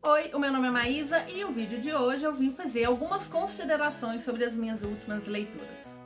Oi, o meu nome é Maísa e o vídeo de hoje eu vim fazer algumas considerações sobre as minhas últimas leituras.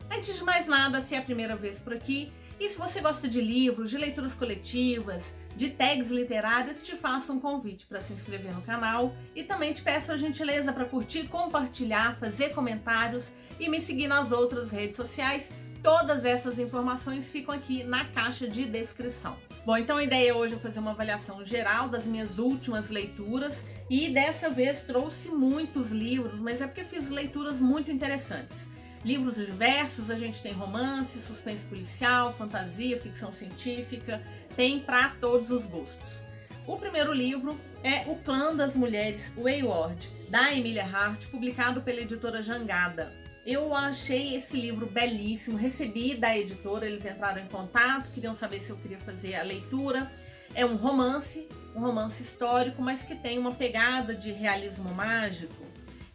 Antes de mais nada, se é a primeira vez por aqui, e se você gosta de livros, de leituras coletivas, de tags literárias, te faço um convite para se inscrever no canal e também te peço a gentileza para curtir, compartilhar, fazer comentários e me seguir nas outras redes sociais. Todas essas informações ficam aqui na caixa de descrição. Bom, então a ideia hoje é fazer uma avaliação geral das minhas últimas leituras e dessa vez trouxe muitos livros, mas é porque fiz leituras muito interessantes. Livros diversos, a gente tem romance, suspense policial, fantasia, ficção científica, tem para todos os gostos. O primeiro livro é O Clã das Mulheres Wayward, da Emilia Hart, publicado pela editora Jangada. Eu achei esse livro belíssimo, recebi da editora, eles entraram em contato, queriam saber se eu queria fazer a leitura. É um romance histórico, mas que tem uma pegada de realismo mágico.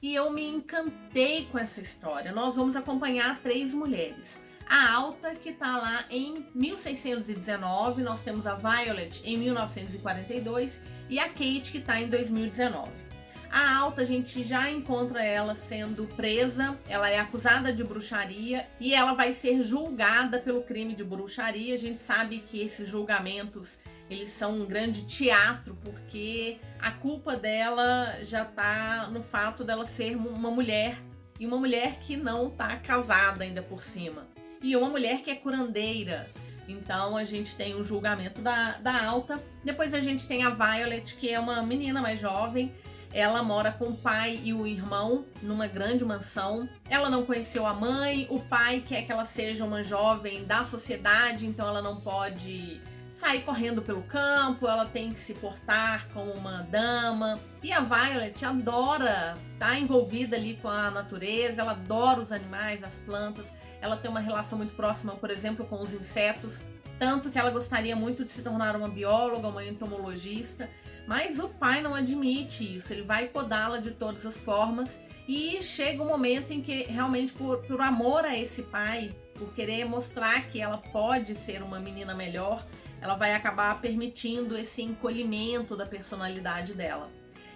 E eu me encantei com essa história. Nós vamos acompanhar 3 mulheres. A Alta, que está lá em 1619, nós temos a Violet em 1942 e a Kate, que está em 2019. A Alta, a gente já encontra ela sendo presa, ela é acusada de bruxaria e ela vai ser julgada pelo crime de bruxaria. A gente sabe que esses julgamentos, eles são um grande teatro, porque a culpa dela já tá no fato dela ser uma mulher, e uma mulher que não tá casada ainda por cima, e uma mulher que é curandeira. Então a gente tem o julgamento da Alta. Depois a gente tem a Violet, que é uma menina mais jovem. Ela mora com o pai e o irmão numa grande mansão. Ela não conheceu a mãe, o pai quer que ela seja uma jovem da sociedade, então ela não pode sair correndo pelo campo, ela tem que se portar como uma dama. E a Violet adora estar envolvida ali com a natureza, ela adora os animais, as plantas, ela tem uma relação muito próxima, por exemplo, com os insetos, tanto que ela gostaria muito de se tornar uma bióloga, uma entomologista, mas o pai não admite isso, ele vai podá-la de todas as formas e chega um momento em que realmente por amor a esse pai, por querer mostrar que ela pode ser uma menina melhor, ela vai acabar permitindo esse encolhimento da personalidade dela.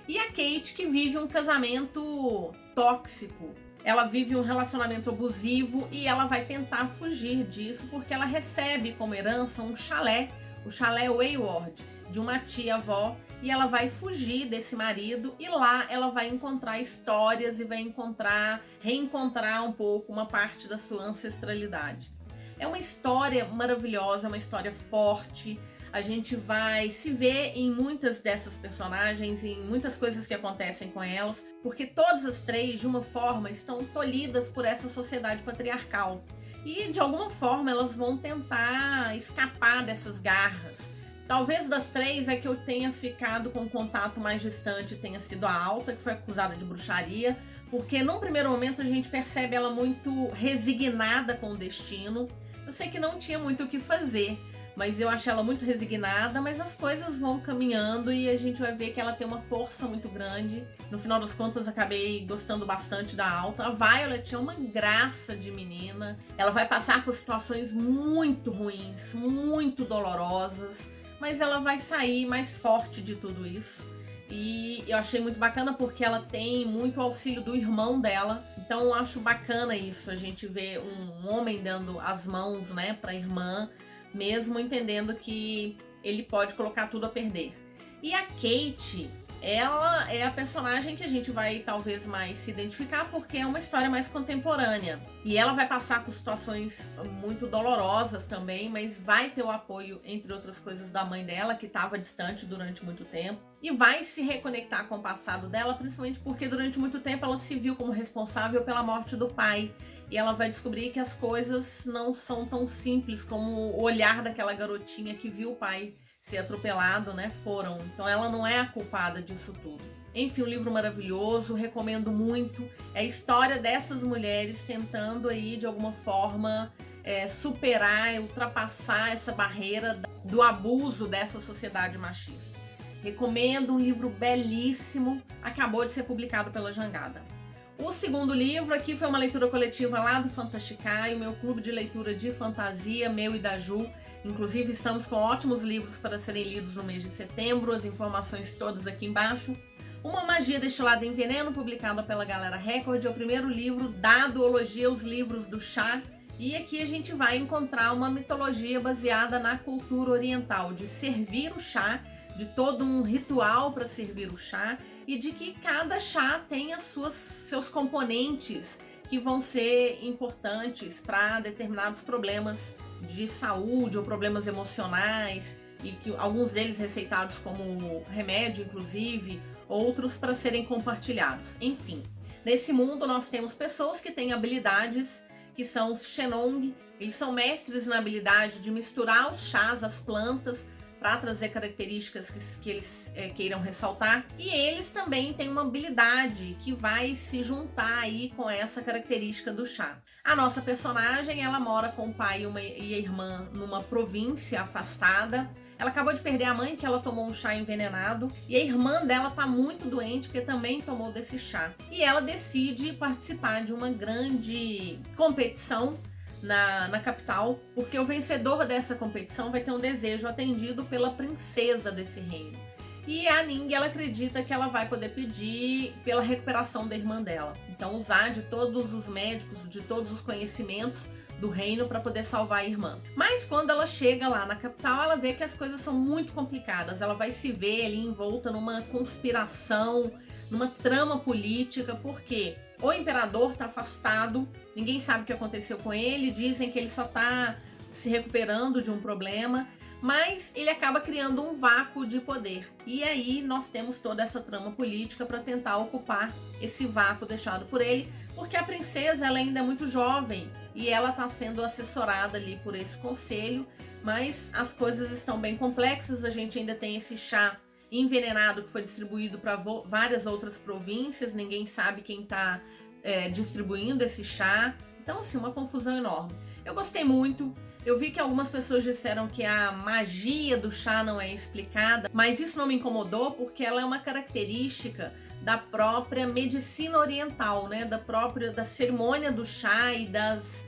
E a Kate, que vive um casamento tóxico, ela vive um relacionamento abusivo e ela vai tentar fugir disso porque ela recebe como herança um chalé, o chalé Wayward, de uma tia-avó, e ela vai fugir desse marido e lá ela vai encontrar histórias e vai reencontrar um pouco uma parte da sua ancestralidade. É uma história maravilhosa, é uma história forte. A gente vai se ver em muitas dessas personagens, em muitas coisas que acontecem com elas, porque todas as 3, de uma forma, estão tolhidas por essa sociedade patriarcal. E, de alguma forma, elas vão tentar escapar dessas garras. Talvez das 3 é que eu tenha ficado com contato mais distante tenha sido a Alta, que foi acusada de bruxaria, porque num primeiro momento a gente percebe ela muito resignada com o destino. Eu sei que não tinha muito o que fazer, mas eu achei ela muito resignada, mas as coisas vão caminhando e a gente vai ver que ela tem uma força muito grande. No final das contas, acabei gostando bastante da Alta. A Violet é uma graça de menina. Ela vai passar por situações muito ruins, muito dolorosas, mas ela vai sair mais forte de tudo isso. E eu achei muito bacana porque ela tem muito auxílio do irmão dela. Então eu acho bacana isso, a gente vê um homem dando as mãos, né, para a irmã, mesmo entendendo que ele pode colocar tudo a perder. E a Kate, ela é a personagem que a gente vai talvez mais se identificar porque é uma história mais contemporânea. E ela vai passar por situações muito dolorosas também, mas vai ter o apoio, entre outras coisas, da mãe dela, que estava distante durante muito tempo. E vai se reconectar com o passado dela, principalmente porque durante muito tempo ela se viu como responsável pela morte do pai. E ela vai descobrir que as coisas não são tão simples como o olhar daquela garotinha que viu o pai ser atropelado, né, foram. Então ela não é a culpada disso tudo. Enfim, um livro maravilhoso, recomendo muito. É a história dessas mulheres tentando aí, de alguma forma, superar, ultrapassar essa barreira do abuso dessa sociedade machista. Recomendo, um livro belíssimo, acabou de ser publicado pela Jangada. O segundo livro aqui foi uma leitura coletiva lá do Fantasticai, o meu clube de leitura de fantasia, meu e da Ju. Inclusive, estamos com ótimos livros para serem lidos no mês de setembro, as informações todas aqui embaixo. Uma Magia Destilada em Veneno, publicada pela Galera Record, é o primeiro livro da duologia Os Livros do Chá. E aqui a gente vai encontrar uma mitologia baseada na cultura oriental, de servir o chá, de todo um ritual para servir o chá e de que cada chá tem seus componentes que vão ser importantes para determinados problemas de saúde ou problemas emocionais, e que alguns deles receitados como remédio, inclusive, outros para serem compartilhados. Enfim, nesse mundo nós temos pessoas que têm habilidades, que são os Xenong. Eles são mestres na habilidade de misturar os chás, as plantas, para trazer características que eles queiram ressaltar. E eles também têm uma habilidade que vai se juntar aí com essa característica do chá. A nossa personagem, ela mora com o pai e a irmã numa província afastada. Ela acabou de perder a mãe, que ela tomou um chá envenenado, e a irmã dela tá muito doente, porque também tomou desse chá. E ela decide participar de uma grande competição na capital, porque o vencedor dessa competição vai ter um desejo atendido pela princesa desse reino. E a Ning, ela acredita que ela vai poder pedir pela recuperação da irmã dela. Então, usar de todos os médicos, de todos os conhecimentos do reino para poder salvar a irmã. Mas quando ela chega lá na capital, ela vê que as coisas são muito complicadas. Ela vai se ver ali envolta numa conspiração, numa trama política, porque o imperador está afastado, ninguém sabe o que aconteceu com ele, dizem que ele só está se recuperando de um problema, mas ele acaba criando um vácuo de poder. E aí nós temos toda essa trama política para tentar ocupar esse vácuo deixado por ele, porque a princesa ela ainda é muito jovem e ela está sendo assessorada ali por esse conselho, mas as coisas estão bem complexas. A gente ainda tem esse chá envenenado que foi distribuído para várias outras províncias, ninguém sabe quem está distribuindo esse chá. Então, assim, uma confusão enorme. Eu gostei muito. Eu vi que algumas pessoas disseram que a magia do chá não é explicada, mas isso não me incomodou, porque ela é uma característica da própria medicina oriental, né? Da cerimônia do chá e das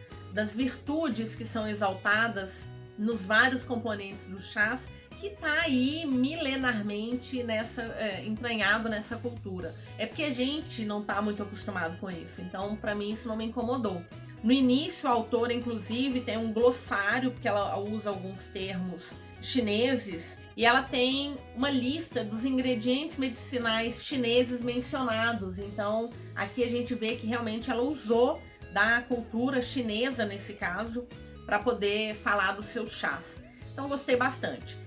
virtudes que são exaltadas nos vários componentes dos chás, que tá aí milenarmente entranhado nessa cultura. É porque a gente não tá muito acostumado com isso, então para mim isso não me incomodou. No início, a autora, inclusive, tem um glossário, porque ela usa alguns termos chineses, e ela tem uma lista dos ingredientes medicinais chineses mencionados. Então, aqui a gente vê que realmente ela usou da cultura chinesa, nesse caso, para poder falar dos seus chás. Então, gostei bastante.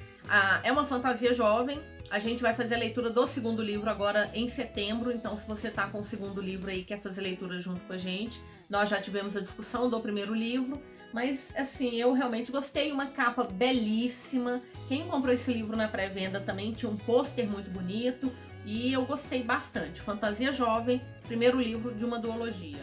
É uma fantasia jovem. A gente vai fazer a leitura do segundo livro agora em setembro, então se você tá com o segundo livro aí e quer fazer leitura junto com a gente, nós já tivemos a discussão do primeiro livro, mas assim, eu realmente gostei, uma capa belíssima. Quem comprou esse livro na pré-venda também tinha um pôster muito bonito e eu gostei bastante. Fantasia jovem, primeiro livro de uma duologia.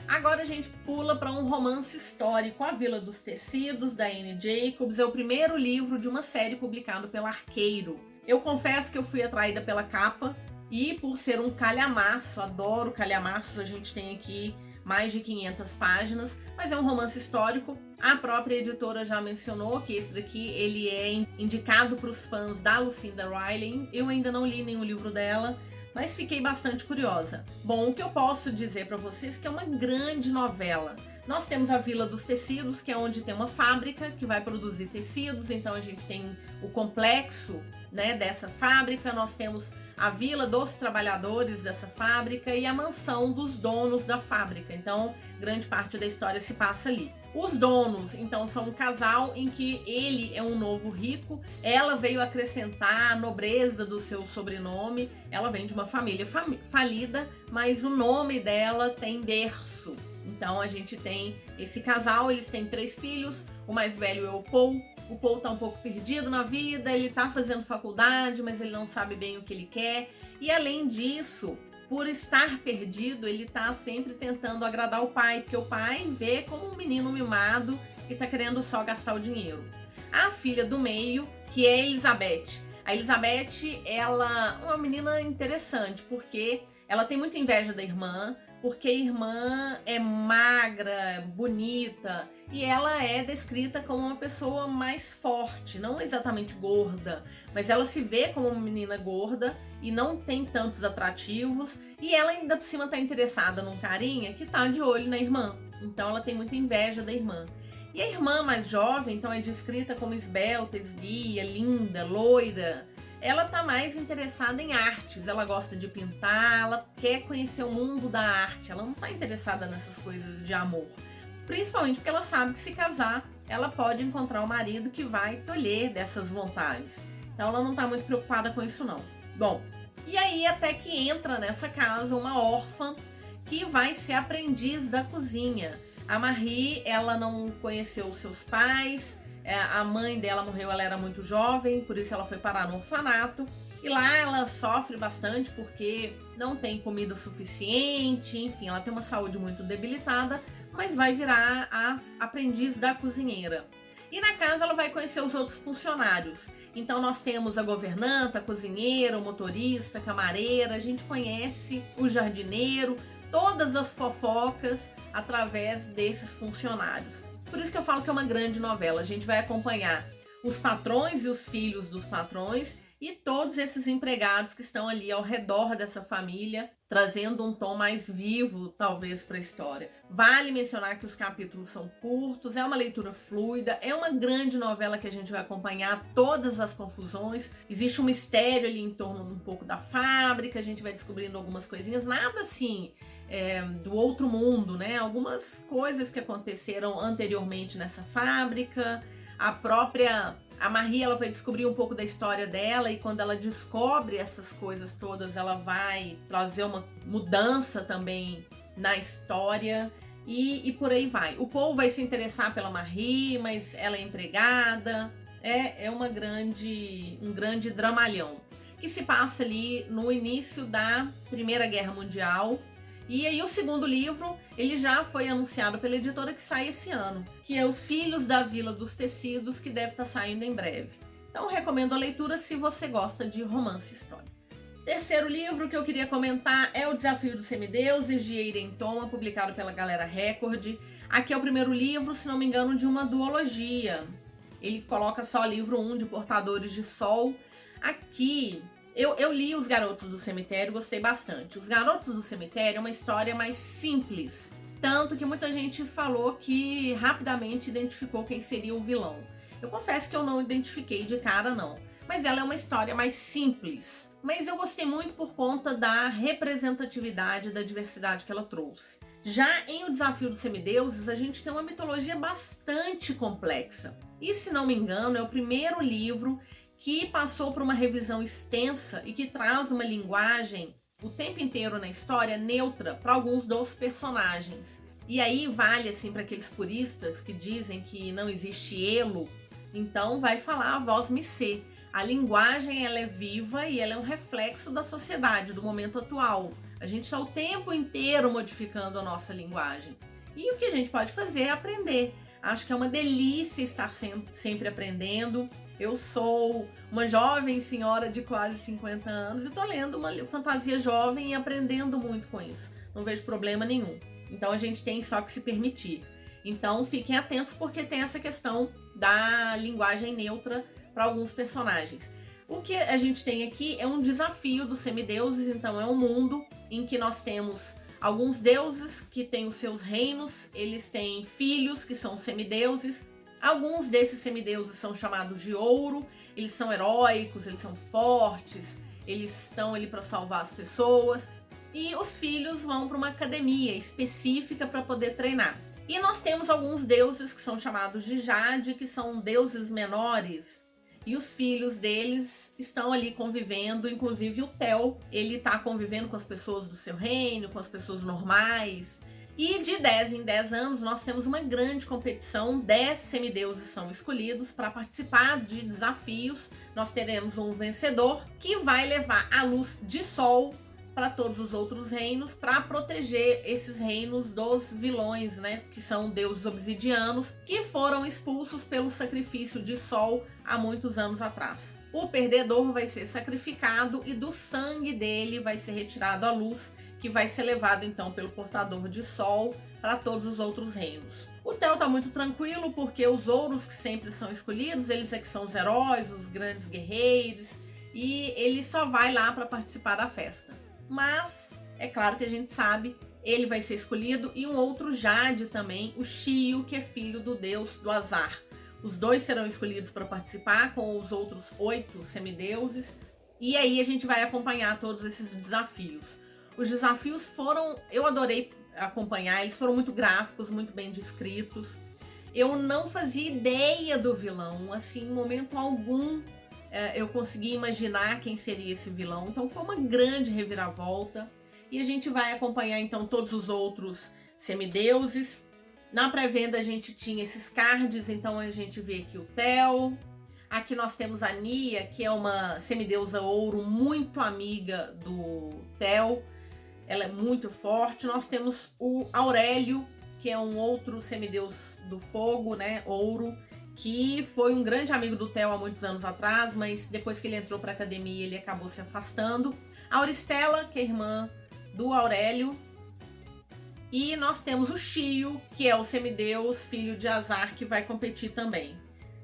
Agora a gente pula para um romance histórico, A Vila dos Tecidos, da Anne Jacobs. É o primeiro livro de uma série publicado pela Arqueiro. Eu confesso que eu fui atraída pela capa e por ser um calhamaço, adoro calhamaços, a gente tem aqui mais de 500 páginas, mas é um romance histórico. A própria editora já mencionou que esse daqui ele é indicado para os fãs da Lucinda Riley. Eu ainda não li nenhum livro dela, mas fiquei bastante curiosa. Bom, o que eu posso dizer para vocês é que é uma grande novela. Nós temos a Vila dos Tecidos, que é onde tem uma fábrica que vai produzir tecidos, então a gente tem o complexo, né, dessa fábrica. Nós temos a vila dos trabalhadores dessa fábrica e a mansão dos donos da fábrica. Então, grande parte da história se passa ali. Os donos, então, são um casal em que ele é um novo rico, ela veio acrescentar a nobreza do seu sobrenome, ela vem de uma família falida, mas o nome dela tem berço. Então, a gente tem esse casal, eles têm 3 filhos, o mais velho é o Paul. O Paul tá um pouco perdido na vida, ele tá fazendo faculdade, mas ele não sabe bem o que ele quer. E além disso, por estar perdido, ele tá sempre tentando agradar o pai, porque o pai vê como um menino mimado que tá querendo só gastar o dinheiro. A filha do meio, que é a Elizabeth. A Elizabeth, ela é uma menina interessante, porque ela tem muita inveja da irmã, porque a irmã é magra, bonita, e ela é descrita como uma pessoa mais forte, não exatamente gorda, mas ela se vê como uma menina gorda e não tem tantos atrativos, e ela ainda por cima tá interessada num carinha que tá de olho na irmã, então ela tem muita inveja da irmã. E a irmã mais jovem, então, é descrita como esbelta, esguia, linda, loira. Ela tá mais interessada em artes, ela gosta de pintar, ela quer conhecer o mundo da arte, ela não tá interessada nessas coisas de amor. Principalmente porque ela sabe que se casar, ela pode encontrar um marido que vai tolher dessas vontades. Então ela não tá muito preocupada com isso não. Bom, e aí até que entra nessa casa uma órfã que vai ser aprendiz da cozinha. A Marie, ela não conheceu seus pais, a mãe dela morreu, ela era muito jovem, por isso ela foi parar no orfanato. E lá ela sofre bastante porque não tem comida suficiente, enfim, ela tem uma saúde muito debilitada, mas vai virar a aprendiz da cozinheira. E na casa ela vai conhecer os outros funcionários. Então nós temos a governanta, a cozinheira, o motorista, a camareira, a gente conhece o jardineiro, todas as fofocas através desses funcionários. Por isso que eu falo que é uma grande novela. A gente vai acompanhar os patrões e os filhos dos patrões e todos esses empregados que estão ali ao redor dessa família, trazendo um tom mais vivo, talvez, para a história. Vale mencionar que os capítulos são curtos, é uma leitura fluida, é uma grande novela que a gente vai acompanhar todas as confusões. Existe um mistério ali em torno um pouco da fábrica, a gente vai descobrindo algumas coisinhas, nada assim do outro mundo, né? Algumas coisas que aconteceram anteriormente nessa fábrica. A Marie, ela vai descobrir um pouco da história dela, e quando ela descobre essas coisas todas, ela vai trazer uma mudança também na história e por aí vai. O povo vai se interessar pela Marie, mas ela é empregada. É um grande dramalhão que se passa ali no início da Primeira Guerra Mundial. E aí o segundo livro, ele já foi anunciado pela editora que sai esse ano, que é Os Filhos da Vila dos Tecidos, que deve estar saindo em breve. Então recomendo a leitura se você gosta de romance histórico. Terceiro livro que eu queria comentar é O Desafio dos Semideuses, de Eiren Toma, publicado pela Galera Record. Aqui é o primeiro livro, se não me engano, de uma duologia. Ele coloca só livro 1 de Portadores de Sol. Aqui eu li Os Garotos do Cemitério, gostei bastante. Os Garotos do Cemitério é uma história mais simples, tanto que muita gente falou que rapidamente identificou quem seria o vilão. Eu confesso que eu não identifiquei de cara não, mas ela é uma história mais simples. Mas eu gostei muito por conta da representatividade, da diversidade que ela trouxe. Já em O Desafio dos Semideuses, a gente tem uma mitologia bastante complexa. E se não me engano, é o primeiro livro que passou por uma revisão extensa e que traz uma linguagem o tempo inteiro na história neutra para alguns dos personagens. E aí vale assim para aqueles puristas que dizem que não existe elo, então vai falar a voz missê. A linguagem, ela é viva e ela é um reflexo da sociedade, do momento atual. A gente está o tempo inteiro modificando a nossa linguagem. E o que a gente pode fazer é aprender. Acho que é uma delícia estar sempre aprendendo. Eu sou uma jovem senhora de quase 50 anos e tô lendo uma fantasia jovem e aprendendo muito com isso. Não vejo problema nenhum. Então a gente tem só que se permitir. Então fiquem atentos porque tem essa questão da linguagem neutra para alguns personagens. O que a gente tem aqui é um desafio dos semideuses, então é um mundo em que nós temos alguns deuses que têm os seus reinos, eles têm filhos que são semideuses. Alguns desses semideuses são chamados de ouro, eles são heróicos, eles são fortes, eles estão ali para salvar as pessoas. E os filhos vão para uma academia específica para poder treinar. E nós temos alguns deuses que são chamados de Jade, que são deuses menores. E os filhos deles estão ali convivendo, inclusive o Theo, ele está convivendo com as pessoas do seu reino, com as pessoas normais. E de 10 em 10 anos nós temos uma grande competição, 10 semideuses são escolhidos para participar de desafios. Nós teremos um vencedor que vai levar a luz de sol para todos os outros reinos, para proteger esses reinos dos vilões, né, que são deuses obsidianos, que foram expulsos pelo sacrifício de Sol há muitos anos atrás. O perdedor vai ser sacrificado e do sangue dele vai ser retirado a luz, que vai ser levado então pelo portador de sol para todos os outros reinos. O Theo tá muito tranquilo porque os ouros que sempre são escolhidos, eles é que são os heróis, os grandes guerreiros, e ele só vai lá para participar da festa. Mas é claro que a gente sabe, ele vai ser escolhido, e um outro Jade também, o Shio, que é filho do deus do azar. Os dois serão escolhidos para participar com os outros 8 semideuses. E aí a gente vai acompanhar todos esses desafios. Os desafios foram... eu adorei acompanhar, eles foram muito gráficos, muito bem descritos. Eu não fazia ideia do vilão, assim, em momento algum eu consegui imaginar quem seria esse vilão. Então foi uma grande reviravolta. E a gente vai acompanhar então todos os outros semideuses. Na pré-venda a gente tinha esses cards, então a gente vê aqui o Theo. Aqui nós temos a Nia, que é uma semideusa ouro muito amiga do Theo. Ela é muito forte. Nós temos o Aurélio, que é um outro semideus do fogo, né, ouro, que foi um grande amigo do Theo há muitos anos atrás, mas depois que ele entrou para a academia ele acabou se afastando. A Auristela, que é irmã do Aurélio. E nós temos o Shio, que é o semideus, filho de Azar, que vai competir também.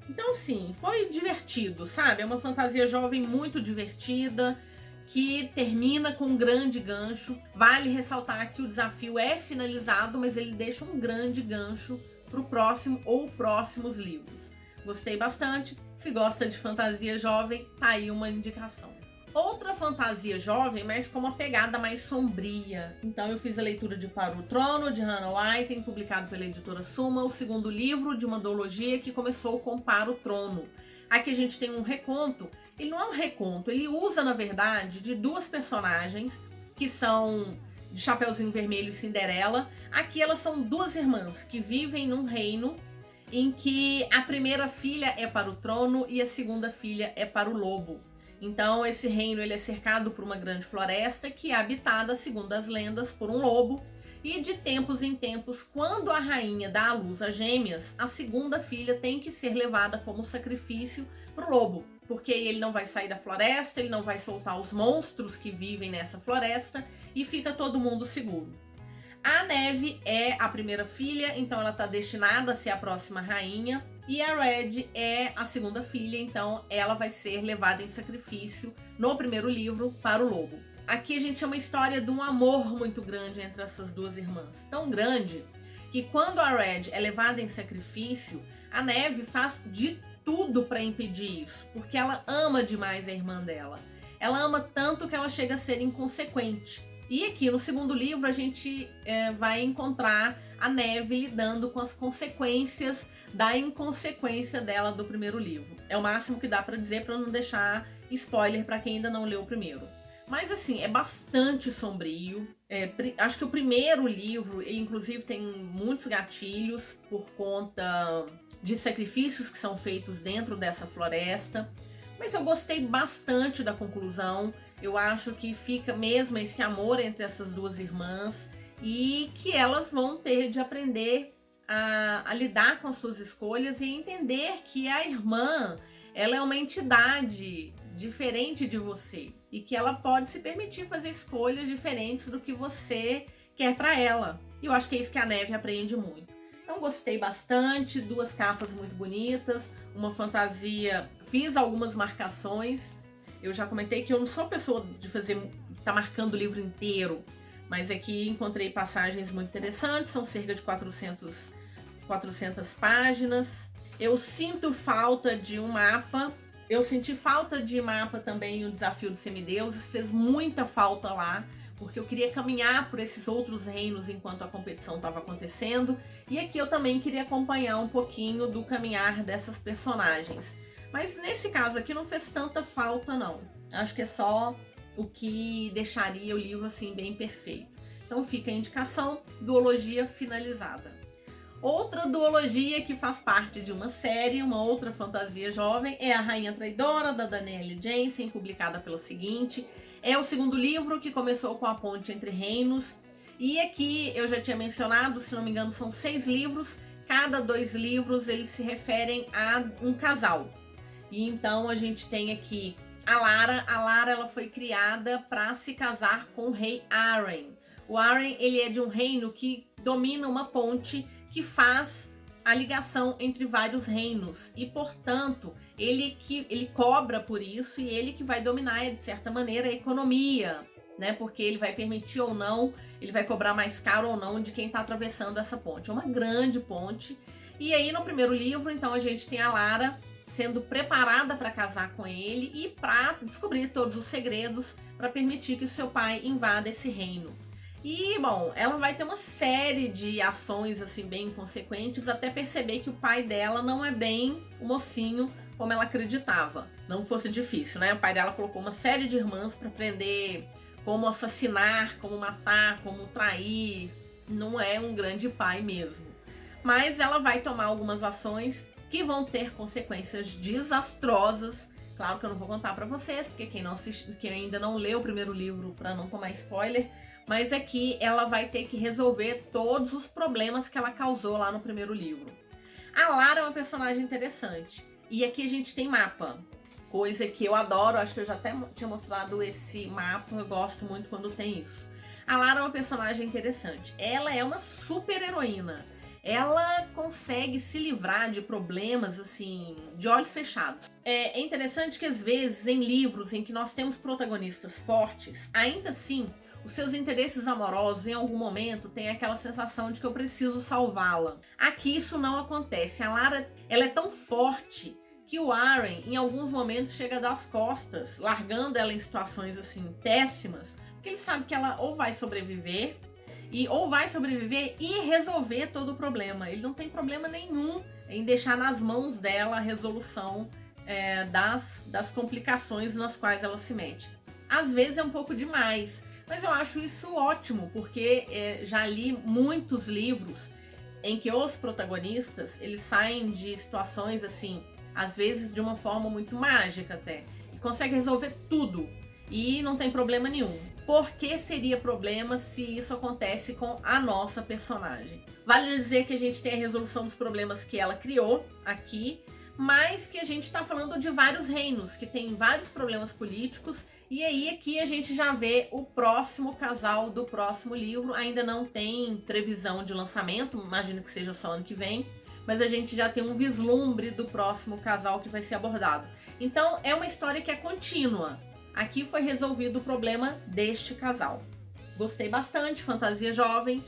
Então, assim, foi divertido, sabe? É uma fantasia jovem muito divertida, que termina com um grande gancho. Vale ressaltar que o desafio é finalizado, mas ele deixa um grande gancho para o próximo ou próximos livros. Gostei bastante. Se gosta de fantasia jovem, tá aí uma indicação. Outra fantasia jovem, mas com uma pegada mais sombria. Então eu fiz a leitura de Para o Trono, de Hannah White, publicado pela editora Suma, o segundo livro de uma duologia que começou com Para o Trono. Aqui a gente tem um reconto. Ele não é um reconto, ele usa, na verdade, de duas personagens que são de Chapeuzinho Vermelho e Cinderela. Aqui elas são duas irmãs que vivem num reino em que a primeira filha é para o trono e a segunda filha é para o lobo. Então esse reino ele é cercado por uma grande floresta que é habitada, segundo as lendas, por um lobo. E de tempos em tempos, quando a rainha dá à luz a gêmeas, a segunda filha tem que ser levada como sacrifício para o lobo. Porque ele não vai sair da floresta, ele não vai soltar os monstros que vivem nessa floresta e fica todo mundo seguro. A Neve é a primeira filha, então ela está destinada a ser a próxima rainha. E a Red é a segunda filha, então ela vai ser levada em sacrifício no primeiro livro para o lobo. Aqui a gente tem uma história de um amor muito grande entre essas duas irmãs. Tão grande que quando a Red é levada em sacrifício, a Neve faz de tudo para impedir isso, porque ela ama demais a irmã dela. Ela ama tanto que ela chega a ser inconsequente. E aqui no segundo livro a gente vai encontrar a Neve lidando com as consequências da inconsequência dela do primeiro livro. É o máximo que dá para dizer para não deixar spoiler para quem ainda não leu o primeiro. Mas assim, é bastante sombrio. Acho que o primeiro livro, ele inclusive tem muitos gatilhos por conta de sacrifícios que são feitos dentro dessa floresta. Mas eu gostei bastante da conclusão. Eu acho que fica mesmo esse amor entre essas duas irmãs e que elas vão ter de aprender a lidar com as suas escolhas e entender que a irmã, ela é uma entidade diferente de você e que ela pode se permitir fazer escolhas diferentes do que você quer para ela. E eu acho que é isso que a Neve aprende muito. Então gostei bastante, duas capas muito bonitas, uma fantasia, fiz algumas marcações. Eu já comentei que eu não sou pessoa de tá marcando o livro inteiro, mas aqui encontrei passagens muito interessantes, são cerca de 400 páginas. Eu sinto falta de um mapa. Eu senti falta de mapa também, o Desafio dos Semideuses, fez muita falta lá, porque eu queria caminhar por esses outros reinos enquanto a competição estava acontecendo, e aqui eu também queria acompanhar um pouquinho do caminhar dessas personagens. Mas nesse caso aqui não fez tanta falta não, acho que é só o que deixaria o livro assim bem perfeito. Então fica a indicação, duologia finalizada. Outra duologia que faz parte de uma série, uma outra fantasia jovem, é A Rainha Traidora, da Danielle Jensen, publicada pela Seguinte. É o segundo livro que começou com A Ponte Entre Reinos. E aqui eu já tinha mencionado, se não me engano, são 6 livros. Cada 2 livros eles se referem a um casal. E então a gente tem aqui a Lara. A Lara ela foi criada para se casar com o rei Arryn. O Arryn, ele é de um reino que domina uma ponte que faz a ligação entre vários reinos e, portanto, ele cobra por isso e ele que vai dominar, de certa maneira, a economia, né? Porque ele vai permitir ou não, ele vai cobrar mais caro ou não de quem está atravessando essa ponte. É uma grande ponte. E aí, no primeiro livro, então, a gente tem a Lara sendo preparada para casar com ele e para descobrir todos os segredos para permitir que o seu pai invada esse reino. E, bom, ela vai ter uma série de ações, assim, bem inconsequentes, até perceber que o pai dela não é bem o mocinho como ela acreditava. Não fosse difícil, né? O pai dela colocou uma série de irmãs para aprender como assassinar, como matar, como trair. Não é um grande pai mesmo. Mas ela vai tomar algumas ações que vão ter consequências desastrosas. Claro que eu não vou contar para vocês, porque quem ainda não leu o primeiro livro, para não tomar spoiler, mas aqui ela vai ter que resolver todos os problemas que ela causou lá no primeiro livro. A Lara é uma personagem interessante. E aqui a gente tem mapa, coisa que eu adoro, acho que eu já até tinha mostrado esse mapa, eu gosto muito quando tem isso. A Lara é uma personagem interessante. Ela é uma super heroína. Ela consegue se livrar de problemas, assim, de olhos fechados. É interessante que, às vezes, em livros em que nós temos protagonistas fortes, ainda assim, os seus interesses amorosos, em algum momento, tem aquela sensação de que eu preciso salvá-la. Aqui isso não acontece. A Lara, ela é tão forte que o Arryn, em alguns momentos, chega das costas, largando ela em situações, assim, péssimas, porque ele sabe que ela ou vai sobreviver, e resolver todo o problema. Ele não tem problema nenhum em deixar nas mãos dela a resolução das complicações nas quais ela se mete. Às vezes é um pouco demais, mas eu acho isso ótimo, porque já li muitos livros em que os protagonistas, eles saem de situações assim, às vezes de uma forma muito mágica até, e conseguem resolver tudo e não tem problema nenhum. Por que seria problema se isso acontece com a nossa personagem? Vale dizer que a gente tem a resolução dos problemas que ela criou aqui, mas que a gente está falando de vários reinos, que tem vários problemas políticos, e aí aqui a gente já vê o próximo casal do próximo livro. Ainda não tem previsão de lançamento, imagino que seja só ano que vem, mas a gente já tem um vislumbre do próximo casal que vai ser abordado. Então é uma história que é contínua. Aqui foi resolvido o problema deste casal. Gostei bastante, fantasia jovem.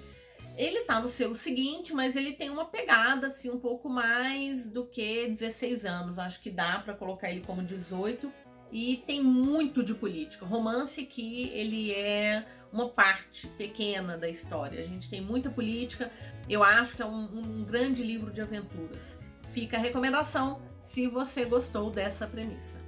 Ele tá no selo seguinte, mas ele tem uma pegada assim um pouco mais do que 16 anos. Acho que dá para colocar ele como 18. E tem muito de política. Romance que ele é uma parte pequena da história. A gente tem muita política. Eu acho que é um grande livro de aventuras. Fica a recomendação se você gostou dessa premissa.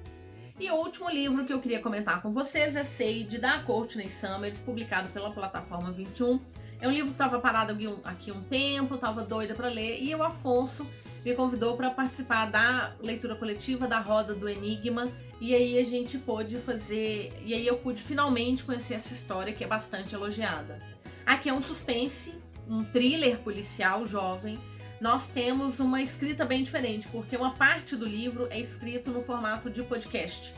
E o último livro que eu queria comentar com vocês é Sade, da Courtney Summers, publicado pela plataforma 21. É um livro que estava parado aqui um tempo, estava doida para ler, e o Afonso me convidou para participar da leitura coletiva da Roda do Enigma, e aí a gente pôde fazer, e aí eu pude finalmente conhecer essa história que é bastante elogiada. Aqui é um suspense, um thriller policial jovem. Nós temos uma escrita bem diferente, porque uma parte do livro é escrito no formato de podcast.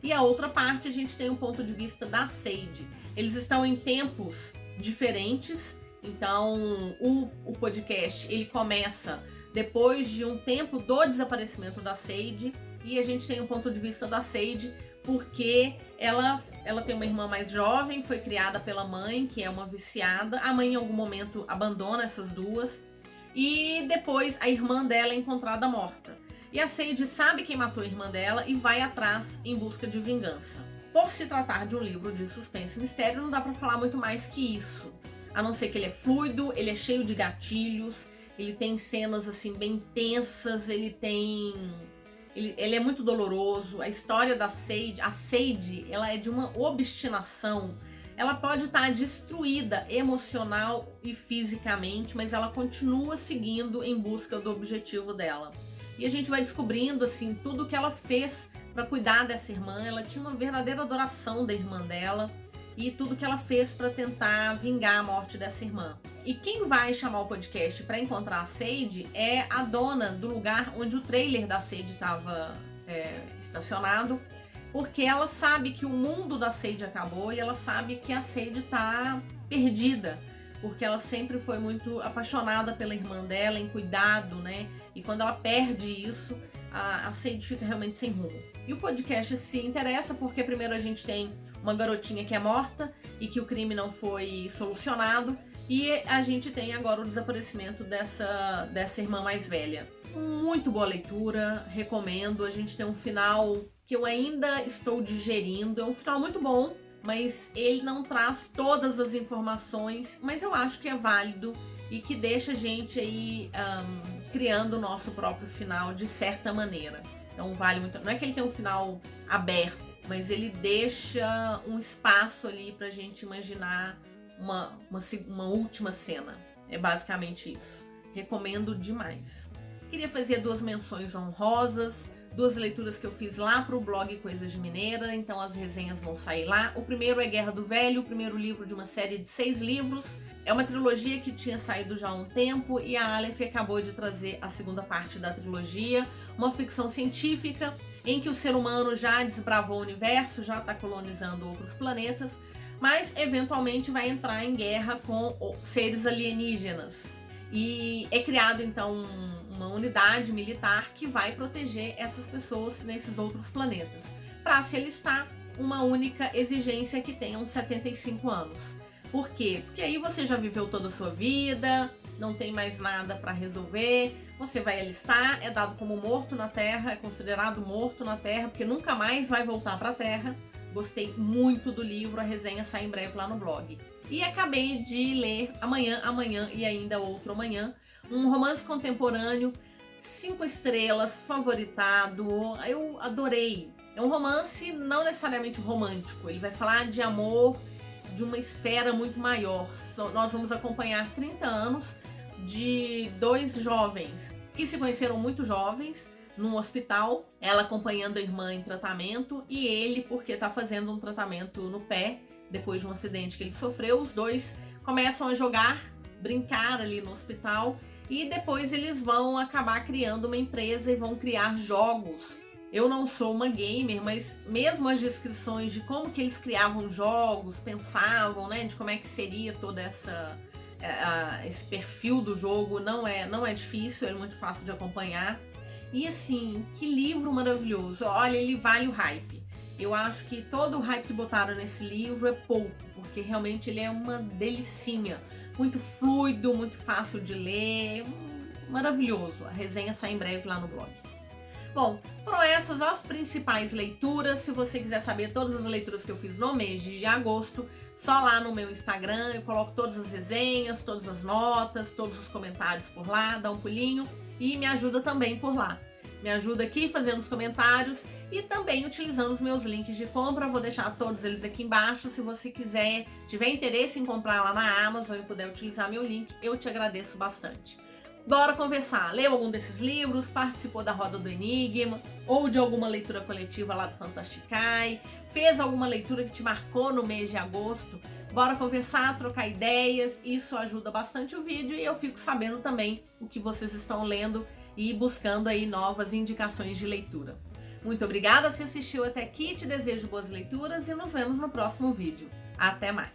E a outra parte a gente tem o ponto de vista da Sade. Eles estão em tempos diferentes, então o podcast ele começa depois de um tempo do desaparecimento da Sade, e a gente tem o ponto de vista da Sade porque ela tem uma irmã mais jovem, foi criada pela mãe, que é uma viciada. A mãe em algum momento abandona essas duas, e depois a irmã dela é encontrada morta. E a Sade sabe quem matou a irmã dela e vai atrás em busca de vingança. Por se tratar de um livro de suspense e mistério, não dá pra falar muito mais que isso. A não ser que ele é fluido, ele é cheio de gatilhos, ele tem cenas assim bem tensas, ele é muito doloroso. A história da Sade, a Sade, ela é de uma obstinação. Ela pode estar destruída emocional e fisicamente, mas ela continua seguindo em busca do objetivo dela. E a gente vai descobrindo assim tudo que ela fez para cuidar dessa irmã. Ela tinha uma verdadeira adoração da irmã dela e tudo que ela fez para tentar vingar a morte dessa irmã. E quem vai chamar o podcast para encontrar a Sade é a dona do lugar onde o trailer da Sade estava estacionado, porque ela sabe que o mundo da Sade acabou e ela sabe que a Sade tá perdida, porque ela sempre foi muito apaixonada pela irmã dela, em cuidado, né? E quando ela perde isso, a Sage fica realmente sem rumo. E o podcast se interessa porque primeiro a gente tem uma garotinha que é morta e que o crime não foi solucionado, e a gente tem agora o desaparecimento dessa irmã mais velha. Muito boa leitura, recomendo. A gente tem um final que eu ainda estou digerindo, é um final muito bom, mas ele não traz todas as informações, mas eu acho que é válido e que deixa a gente aí criando o nosso próprio final de certa maneira. Então vale muito. Não é que ele tem um final aberto, mas ele deixa um espaço ali pra gente imaginar uma última cena. É basicamente isso. Recomendo demais. Queria fazer 2 menções honrosas, 2 leituras que eu fiz lá pro blog Coisas de Mineira, então as resenhas vão sair lá. O primeiro é Guerra do Velho, o primeiro livro de uma série de 6 livros. É uma trilogia que tinha saído já há um tempo e a Aleph acabou de trazer a segunda parte da trilogia, uma ficção científica em que o ser humano já desbravou o universo, já está colonizando outros planetas, mas eventualmente vai entrar em guerra com seres alienígenas. E é criado então uma unidade militar que vai proteger essas pessoas nesses outros planetas. Para se alistar, uma única exigência é que tenham 75 anos. Por quê? Porque aí você já viveu toda a sua vida, não tem mais nada para resolver, você vai alistar, é dado como morto na Terra, é considerado morto na Terra, porque nunca mais vai voltar para a Terra. Gostei muito do livro, a resenha sai em breve lá no blog. E acabei de ler Amanhã e ainda outro amanhã, um romance contemporâneo, 5 estrelas, favoritado, eu adorei. É um romance não necessariamente romântico, ele vai falar de amor de uma esfera muito maior. Nós vamos acompanhar 30 anos de 2 jovens que se conheceram muito jovens num hospital, ela acompanhando a irmã em tratamento e ele porque está fazendo um tratamento no pé depois de um acidente que ele sofreu. Os 2 começam a jogar, brincar ali no hospital e depois eles vão acabar criando uma empresa e vão criar jogos. Eu não sou uma gamer, mas mesmo as descrições de como que eles criavam jogos, pensavam, né, de como é que seria toda esse perfil do jogo, não é difícil, é muito fácil de acompanhar. E assim, que livro maravilhoso. Olha, ele vale o hype. Eu acho que todo o hype que botaram nesse livro é pouco, porque realmente ele é uma delicinha. Muito fluido, muito fácil de ler, maravilhoso. A resenha sai em breve lá no blog. Bom, foram essas as principais leituras. Se você quiser saber todas as leituras que eu fiz no mês de agosto, só lá no meu Instagram, eu coloco todas as resenhas, todas as notas, todos os comentários por lá, dá um pulinho e me ajuda também por lá. Me ajuda aqui fazendo os comentários e também utilizando os meus links de compra. Vou deixar todos eles aqui embaixo. Se você tiver interesse em comprar lá na Amazon e puder utilizar meu link, eu te agradeço bastante. Bora conversar. Leu algum desses livros? Participou da Roda do Enigma? Ou de alguma leitura coletiva lá do Fantasticai? Fez alguma leitura que te marcou no mês de agosto? Bora conversar, trocar ideias. Isso ajuda bastante o vídeo e eu fico sabendo também o que vocês estão lendo e buscando aí novas indicações de leitura. Muito obrigada se assistiu até aqui, te desejo boas leituras e nos vemos no próximo vídeo. Até mais!